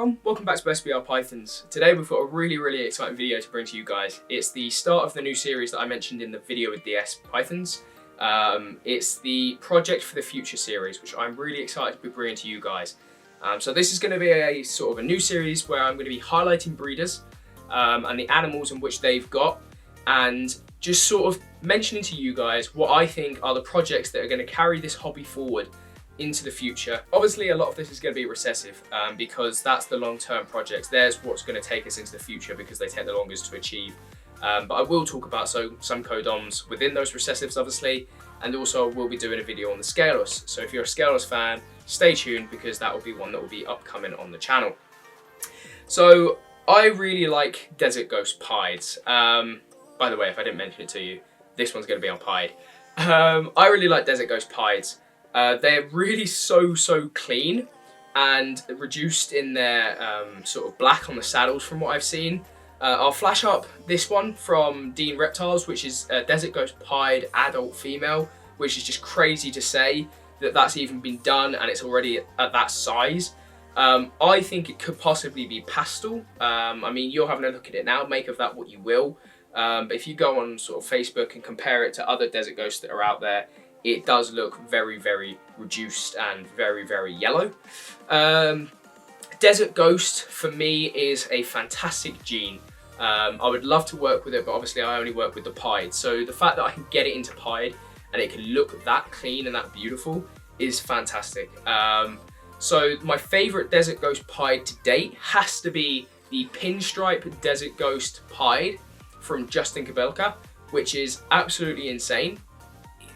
everyone, welcome back to SBR Pythons. Today we've got a really exciting video to bring to you guys. It's the start of the new series that I mentioned in the video with DS Pythons. It's the Project for the Future series, which I'm really excited to be bringing to you guys. So this is going to be a sort of a new series where I'm going to be highlighting breeders and the animals in which they've got, and just sort of mentioning to you guys what I think are the projects that are going to carry this hobby forward into the future. Obviously a lot of this is going to be recessive because that's the long-term projects. There's what's going to take us into the future because they take the longest to achieve. But I will talk about some codoms within those recessives obviously, and also we'll be doing a video on the Scaleless. So if you're a Scaleless fan, stay tuned because that will be one that will be upcoming on the channel. So I really like Desert Ghost Pieds. By the way, if I didn't mention it to you, this one's going to be on Pied. I really like Desert Ghost Pieds. They're really so clean and reduced in their sort of black on the saddles from what I've seen. I'll flash up this one from Dean Reptiles, which is a Desert Ghost Pied adult female, which is just crazy to say that that's even been done and it's already at that size. I think it could possibly be pastel. I mean, you're having a look at it now, make of that what you will. But if you go on sort of Facebook and compare it to other Desert Ghosts that are out there, it does look very reduced and very yellow. Desert Ghost for me is a fantastic gene. I would love to work with it, but obviously I only work with the Pied. So the fact that I can get it into Pied and it can look that clean and that beautiful is fantastic. So my favorite Desert Ghost Pied to date has to be the Pinstripe Desert Ghost Pied from Justin Kabelka, which is absolutely insane.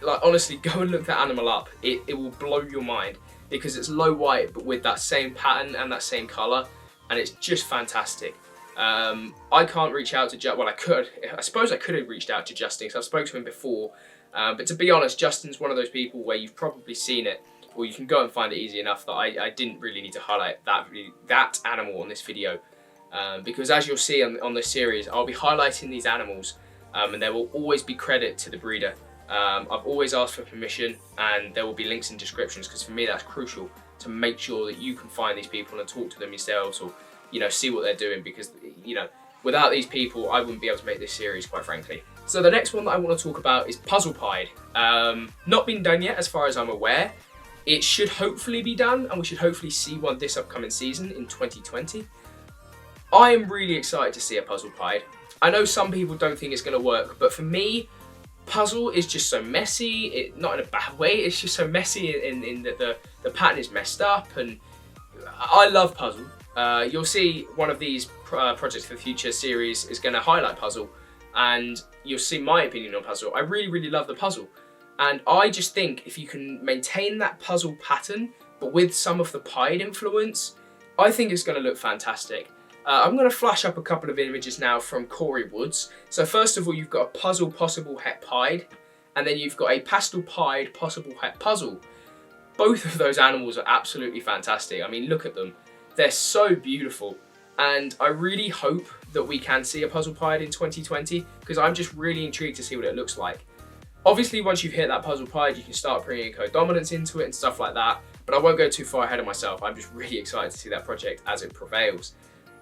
Like, honestly, go and look that animal up. It will blow your mind because it's low white but with that same pattern and that same colour, and it's just fantastic. I can't reach out to Justin. Well, I could. I suppose I could have reached out to Justin because I've spoken to him before. But to be honest, Justin's one of those people where you've probably seen it, or you can go and find it easy enough that I didn't really need to highlight that animal on this video. Because as you'll see on this series, I'll be highlighting these animals and there will always be credit to the breeder. I've always asked for permission and there will be links in descriptions because for me that's crucial to make sure that you can find these people and talk to them yourselves, or see what they're doing, because without these people I wouldn't be able to make this series, quite frankly. So the next one that I want to talk about is Puzzle Pied. Not been done yet as far as I'm aware. It should hopefully be done and we should hopefully see one this upcoming season in 2020. I am really excited to see a Puzzle Pied. I know some people don't think it's going to work, but for me, Puzzle is just so messy, not in a bad way, it's just so messy in that the pattern is messed up, and I love Puzzle. You'll see one of these Projects for the Future series is going to highlight Puzzle, and you'll see my opinion on Puzzle. I really love the Puzzle, and I just think if you can maintain that Puzzle pattern, but with some of the Pied influence, I think it's going to look fantastic. I'm going to flash up a couple of images now from Corey Woods. So first of all, you've got a Puzzle Possible Het Pied, and then you've got a Pastel Pied Possible Het Puzzle. Both of those animals are absolutely fantastic. I mean, look at them. They're so beautiful. And I really hope that we can see a Puzzle Pied in 2020, because I'm just really intrigued to see what it looks like. Obviously, once you've hit that Puzzle Pied, you can start bringing Codominants into it and stuff like that, but I won't go too far ahead of myself. I'm just really excited to see that project as it prevails.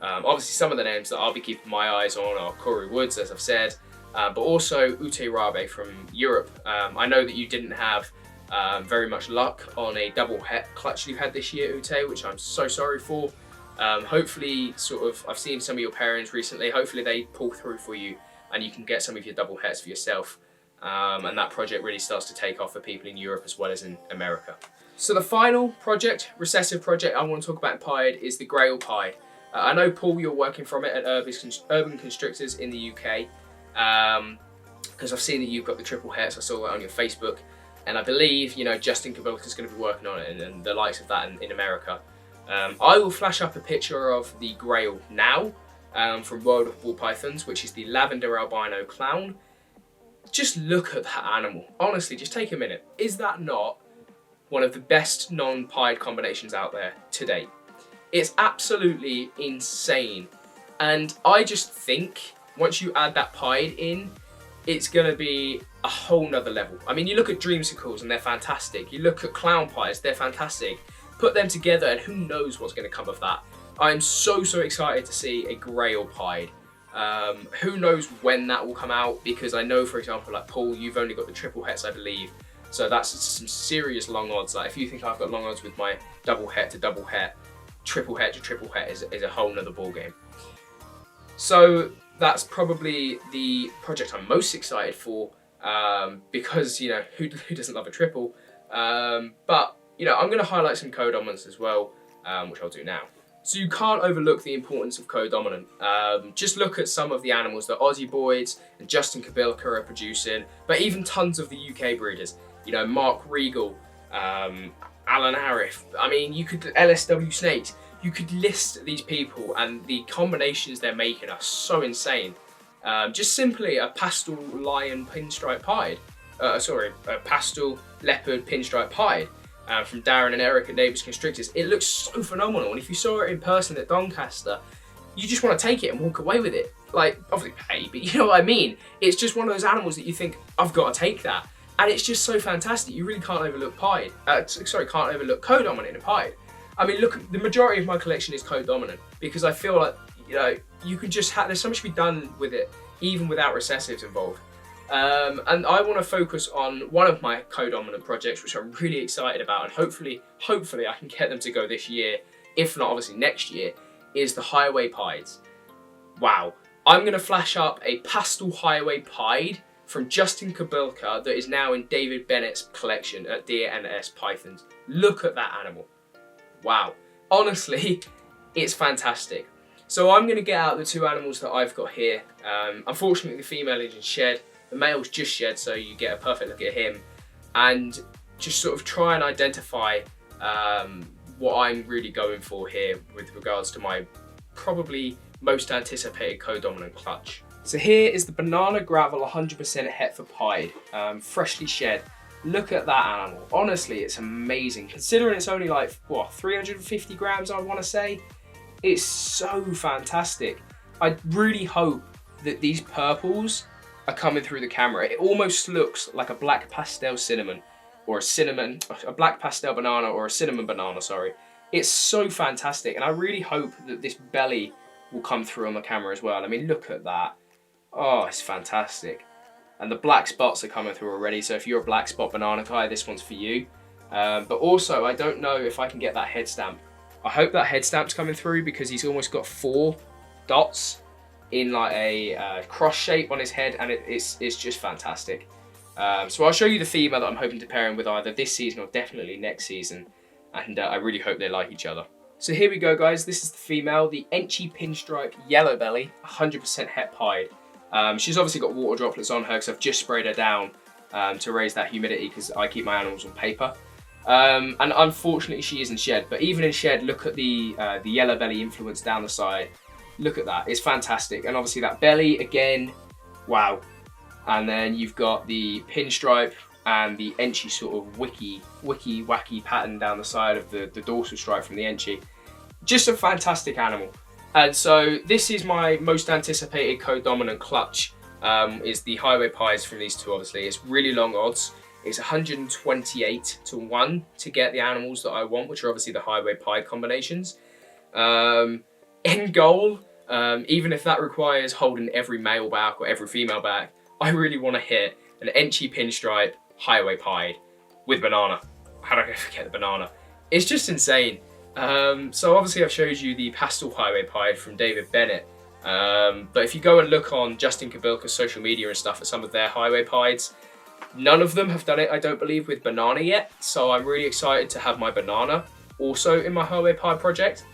Obviously, some of the names that I'll be keeping my eyes on are Corey Woods, as I've said, but also Ute Rabe from Europe. I know that you didn't have very much luck on a double het clutch you've had this year, Ute, which I'm so sorry for. Hopefully, I've seen some of your pairings recently. Hopefully they pull through for you and you can get some of your double hets for yourself. And that project really starts to take off for people in Europe as well as in America. So the final project, recessive project I want to talk about in Pied is the Grail Pied. I know, Paul, you're working from it at Urban Constrictors in the UK, because I've seen that you've got the triple hets. I saw that on your Facebook, and I believe Justin Kabelka is going to be working on it, and the likes of that in America. I will flash up a picture of the Grail now from World of Ball Pythons, which is the Lavender Albino Clown. Just look at that animal. Honestly, just take a minute. Is that not one of the best non-Pied combinations out there to date? It's absolutely insane. And I just think once you add that Pied in, it's going to be a whole nother level. I mean, you look at Dreamsicles and they're fantastic. You look at Clown Pies, they're fantastic. Put them together and who knows what's going to come of that. I'm so excited to see a grey or pied. Who knows when that will come out, because I know, for example, like Paul, you've only got the triple hets, I believe. So that's some serious long odds. Like if you think I've got long odds with my double het to double het, triple het to triple het is a whole nother ball game. So that's probably the project I'm most excited for, because, you know, who doesn't love a triple? But, you know, I'm going to highlight some Codominants as well, which I'll do now. So you can't overlook the importance of Codominant. Just look at some of the animals that Aussie Boyds and Justin Kabilka are producing, but even tons of the UK breeders. You know, Mark Regal, Alan Arif. I mean, you could, LSW Snakes. You could list these people, and the combinations they're making are so insane. Just simply a pastel lion pinstripe pied. A pastel leopard pinstripe pied. From Darren and Eric at Neighbours Constrictors. It looks so phenomenal, and if you saw it in person at Doncaster, you just want to take it and walk away with it. Like, obviously pay, but you know what I mean? It's just one of those animals that you think, I've got to take that. And it's just so fantastic. You really can't overlook pied. Can't overlook Codominant in a pied. I mean, look, the majority of my collection is Codominant, because I feel like, you know, you can just have, there's so much to be done with it, even without recessives involved. And I want to focus on one of my Codominant projects, which I'm really excited about, and hopefully I can get them to go this year, if not obviously next year, is the Highway Pieds. Wow. I'm going to flash up a pastel Highway Pied from Justin Kabilka that is now in David Bennett's collection at Deer NS Pythons. Look at that animal. Wow. Honestly, it's fantastic. So I'm going to get out the two animals that I've got here. Unfortunately, the female is in shed. The male's just shed, so you get a perfect look at him. And just sort of try and identify what I'm really going for here with regards to my probably most anticipated Codominant clutch. So here is the Banana Gravel 100% Hetfer Pied, freshly shed. Look at that animal. Honestly, it's amazing. Considering it's only like, what, 350 grams, I want to say? It's so fantastic. I really hope that these purples are coming through the camera. It almost looks like a black pastel cinnamon, or a black pastel banana, or a cinnamon banana, sorry. It's so fantastic, and I really hope that this belly will come through on the camera as well. I mean, look at that. Oh, it's fantastic. And the black spots are coming through already, so if you're a black spot banana guy, this one's for you. But also, I don't know if I can get that head stamp. I hope that head stamp's coming through, because he's almost got 4 dots in like a cross shape on his head, and it's just fantastic. So I'll show you the female that I'm hoping to pair him with either this season or definitely next season, and I really hope they like each other. So here we go, guys. This is the female, the Enchy Pinstripe Yellow Belly, 100% het pied. She's obviously got water droplets on her because I've just sprayed her down to raise that humidity, because I keep my animals on paper. And unfortunately she isn't shed, but even in shed, look at the yellow belly influence down the side. Look at that, it's fantastic. And obviously that belly again, wow. And then you've got the pinstripe and the Enchy sort of wicky wacky pattern down the side of the dorsal stripe from the Enchy. Just a fantastic animal. And so this is my most anticipated Codominant clutch, is the Highway Pies from these two, obviously. It's really long odds. It's 128 to 1 to get the animals that I want, which are obviously the Highway Pie combinations. End goal, even if that requires holding every male back or every female back, I really want to hit an Enchy Pinstripe Highway Pied with banana. How did I forget the banana? It's just insane. So obviously I've showed you the pastel Highway Pied from David Bennett, but if you go and look on Justin Kabilka's social media and stuff at some of their Highway Pieds, none of them have done it, I don't believe, with banana yet. So I'm really excited to have my banana also in my Highway Pied project.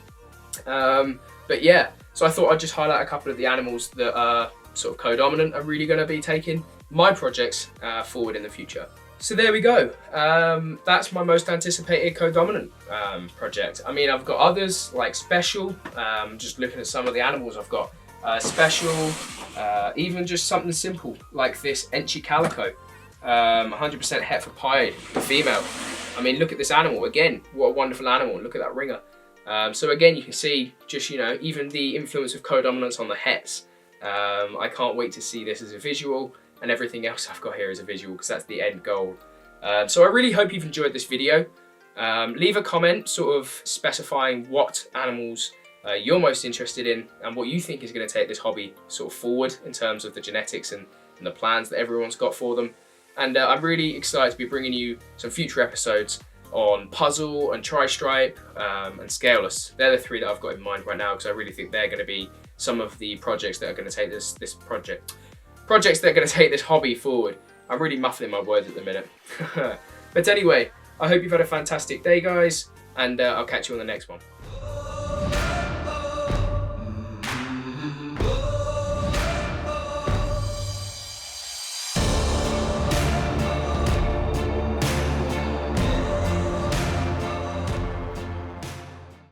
But yeah, so I thought I'd just highlight a couple of the animals that are sort of Codominant are really going to be taking my projects forward in the future. So there we go. That's my most anticipated Codominant project. I mean, I've got others like Special. Just looking at some of the animals I've got. Special, even just something simple like this Enchy Calico. 100% Hetfer Pied, the female. I mean, look at this animal again. What a wonderful animal. Look at that ringer. So again, you can see just, you know, even the influence of Codominance on the hets. I can't wait to see this as a visual, and everything else I've got here is a visual, because that's the end goal. So I really hope you've enjoyed this video. Leave a comment sort of specifying what animals you're most interested in and what you think is going to take this hobby sort of forward in terms of the genetics and the plans that everyone's got for them. And I'm really excited to be bringing you some future episodes on Puzzle and Tri-Stripe and Scaleless. They're the three that I've got in mind right now because I really think they're going to be some of the projects that are going to take projects that are going to take this hobby forward. I'm really muffling my words at the minute. But anyway, I hope you've had a fantastic day, guys, and I'll catch you on the next one.